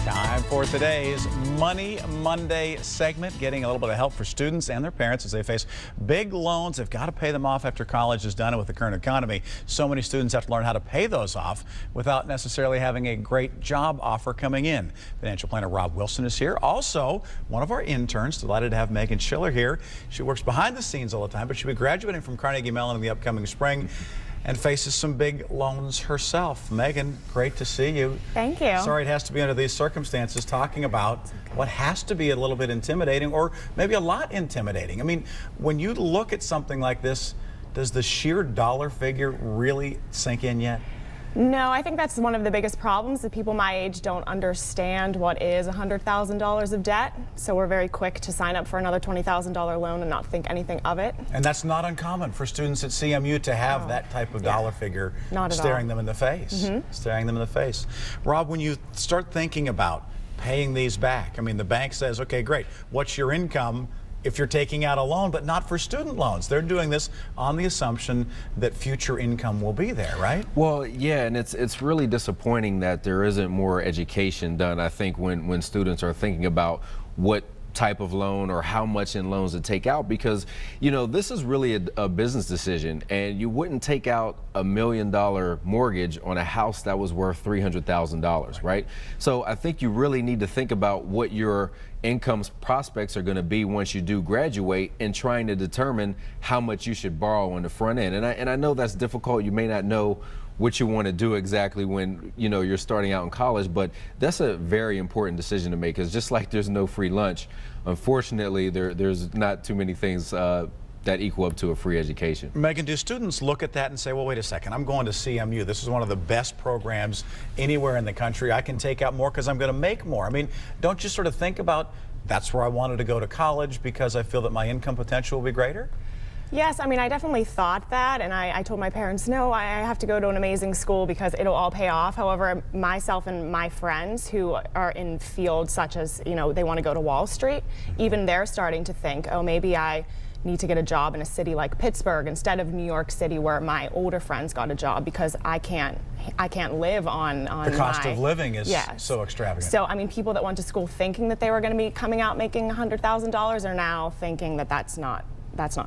Time for today's Money Monday segment, getting a little bit of help for students and their parents as they face big loans. They've got to pay them off after college is done, and with the current economy, so many students have to learn how to pay those off without necessarily having a great job offer coming in. Financial planner Rob Wilson is here. Also, one of our interns, delighted to have Megan Schiller here. She works behind the scenes all the time, but she'll be graduating from Carnegie Mellon in the upcoming spring and faces some big loans herself. Megan, great to see you. Thank you. Sorry it has to be under these circumstances, talking about what has to be a little bit intimidating, or maybe a lot intimidating. I mean, when you look at something like this, does the sheer dollar figure really sink in yet? No, I think that's one of the biggest problems, that people my age don't understand what is $100,000 of debt. So we're very quick to sign up for another $20,000 loan and not think anything of it. And that's not uncommon for students at CMU to have that type of dollar figure staring them in the face. Staring them in the face. Rob, when you start thinking about paying these back, I mean, the bank says, okay, great, what's your income if you're taking out a loan, but not for student loans? They're doing this on the assumption that future income will be there, right? Well, yeah, and it's really disappointing that there isn't more education done, I think, when students are thinking about what type of loan or how much in loans to take out, because, you know, this is really a business decision, and you wouldn't take out $1 million mortgage on a house that was worth $300,000, right? So I think you really need to think about what your income prospects are going to be once you do graduate, and trying to determine how much you should borrow on the front end. And I know that's difficult. You may not know what you want to do exactly when, you know, you're starting out in college, but that's a very important decision to make, because just like there's no free lunch, unfortunately there's not too many things that equal up to a free education. Megan, do students look at that and say, well, wait a second, I'm going to CMU. This is one of the best programs anywhere in the country. I can take out more because I'm going to make more. I mean, don't you sort of think about, that's where I wanted to go to college because I feel that my income potential will be greater? Yes, I mean, I definitely thought that, and I told my parents, no, I have to go to an amazing school because it'll all pay off. However, myself and my friends who are in fields such as, you know, they want to go to Wall Street, even they're starting to think, oh, maybe I need to get a job in a city like Pittsburgh instead of New York City, where my older friends got a job, because I can't live on the cost of living is so extravagant. So I mean, people that went to school thinking that they were going to be coming out making $100,000 are now thinking that that's not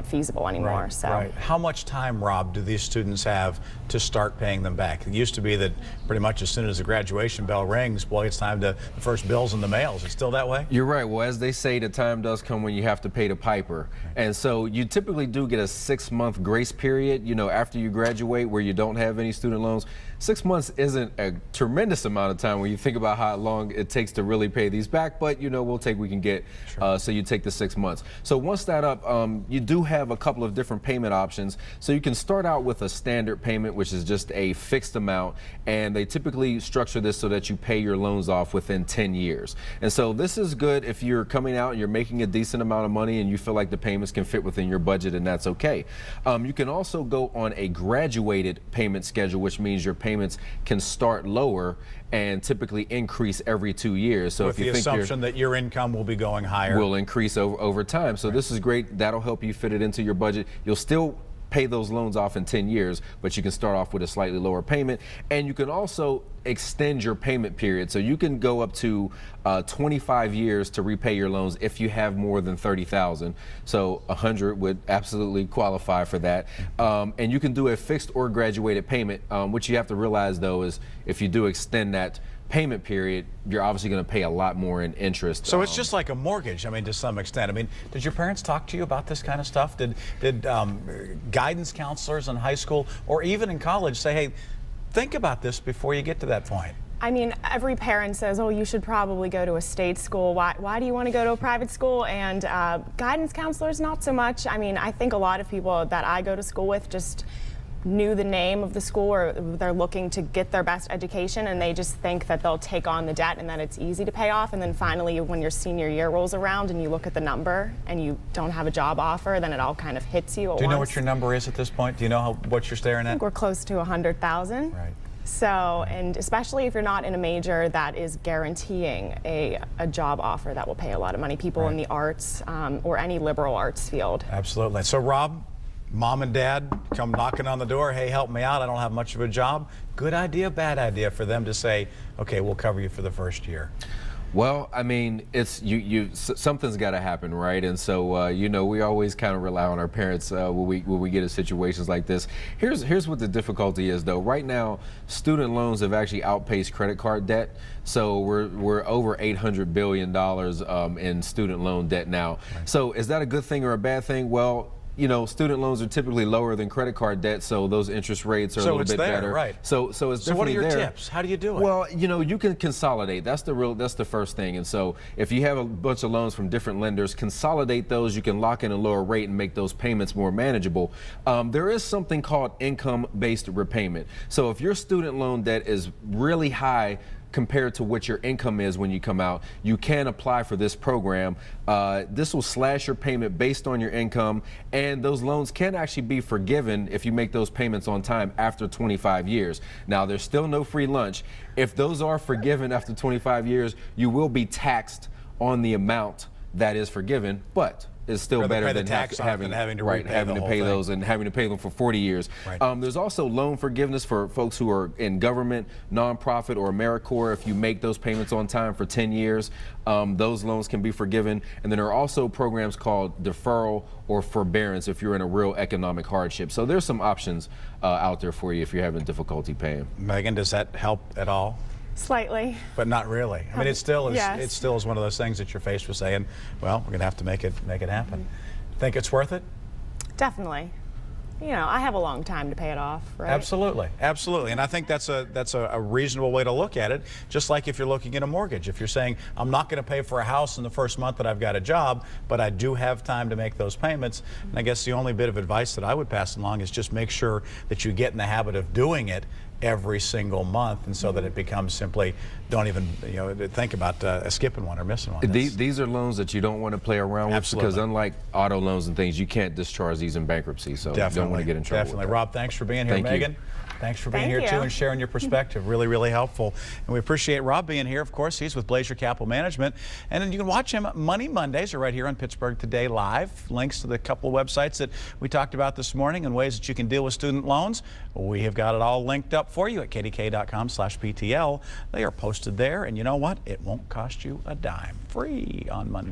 feasible anymore. Right, so. Right. How much time, Rob, do these students have to start paying them back? It used to be that pretty much as soon as the graduation bell rings, boy, it's time to the first bills in the mail. Is it still that way? You're right. Well, as they say, the time does come when you have to pay the piper. And so you typically do get a 6-month grace period, you know, after you graduate, where you don't have any student loans. 6 months isn't a tremendous amount of time when you think about how long it takes to really pay these back, but, you know, we'll take what we can get. So you take the 6 months. So once that up, you do have a couple of different payment options. So you can start out with a standard payment, which is just a fixed amount, and they typically structure this so that you pay your loans off within 10 years. And so this is good if you're coming out and you're making a decent amount of money and you feel like the payments can fit within your budget, and that's okay. You can also go on a graduated payment schedule, which means your payments can start lower and typically increase every 2 years. So with if you the think assumption that your income will be going higher, will increase over time. So this is great. That'll help you fit it into your budget. You'll still pay those loans off in 10 years, but you can start off with a slightly lower payment. And you can also extend your payment period. So you can go up to 25 years to repay your loans if you have more than 30,000. So 100 would absolutely qualify for that. And you can do a fixed or graduated payment. What you have to realize, though, is if you do extend that payment period, you're obviously going to pay a lot more in interest. So it's just like a mortgage, I mean, to some extent. I mean, did your parents talk to you about this kind of stuff? Did guidance counselors in high school or even in college say, hey, think about this before you get to that point? I mean, every parent says, oh, you should probably go to a state school. Why do you want to go to a private school? And guidance counselors, not so much. I mean, I think a lot of people that I go to school with just knew the name of the school, or they're looking to get their best education, and they just think that they'll take on the debt and that it's easy to pay off. And then finally, when your senior year rolls around and you look at the number and you don't have a job offer, then it all kind of hits you at once. Do you know what your number is at this point? Do you know what you're staring at? I think we're close to 100,000. Right. So, and especially if you're not in a major that is guaranteeing a job offer that will pay a lot of money. People in the arts or any liberal arts field. Absolutely. So, Rob, mom and dad come knocking on the door, hey, help me out, I don't have much of a job. Good idea, bad idea for them to say, okay, we'll cover you for the first year? Well, I mean, it's something's got to happen, right? And so, we always kind of rely on our parents when we get in situations like this. Here's what the difficulty is, though. Right now, student loans have actually outpaced credit card debt. So we're over $800 billion in student loan debt now. Right. So is that a good thing or a bad thing? Well, student loans are typically lower than credit card debt, so those interest rates are a little bit better. Right. So it's definitely there. So what are your tips? How do you do it? Well, you can consolidate. That's the first thing. And so if you have a bunch of loans from different lenders, consolidate those. You can lock in a lower rate and make those payments more manageable. There is something called income-based repayment. So if your student loan debt is really high compared to what your income is when you come out, you can apply for this program. This will slash your payment based on your income, and those loans can actually be forgiven if you make those payments on time after 25 years. Now, there's still no free lunch. If those are forgiven after 25 years, you will be taxed on the amount that is forgiven, but is still better than having to pay those and having to pay them for 40 years. Right. There's also loan forgiveness for folks who are in government, nonprofit, or AmeriCorps. If you make those payments on time for 10 years, those loans can be forgiven. And then there are also programs called deferral or forbearance if you're in a real economic hardship. So there's some options out there for you if you're having difficulty paying. Megan, does that help at all? Slightly. But not really. I mean, it still is. Yes. It still is one of those things that you're faced with saying, well, we're going to have to make it happen. Think it's worth it? Definitely. I have a long time to pay it off, right? Absolutely, absolutely. And I think that's a reasonable way to look at it. Just like if you're looking at a mortgage, if you're saying, I'm not going to pay for a house in the first month that I've got a job, but I do have time to make those payments. And I guess the only bit of advice that I would pass along is just make sure that you get in the habit of doing it every single month, and so that it becomes simply, don't even think about skipping one or missing one. These are loans that you don't want to play around with, because unlike auto loans and things, you can't discharge these in bankruptcy, so you don't want to get in trouble. Definitely. Rob, thanks for being here. Megan, thanks for being here too and sharing your perspective. Really, really helpful. And we appreciate Rob being here. Of course, he's with Blazer Capital Management. And then you can watch him Money Mondays are right here on Pittsburgh Today Live. Links to the couple of websites that we talked about this morning and ways that you can deal with student loans. We have got it all linked up for you at kdk.com/PTL. They are posted there. And you know what? It won't cost you a dime. Free on Monday.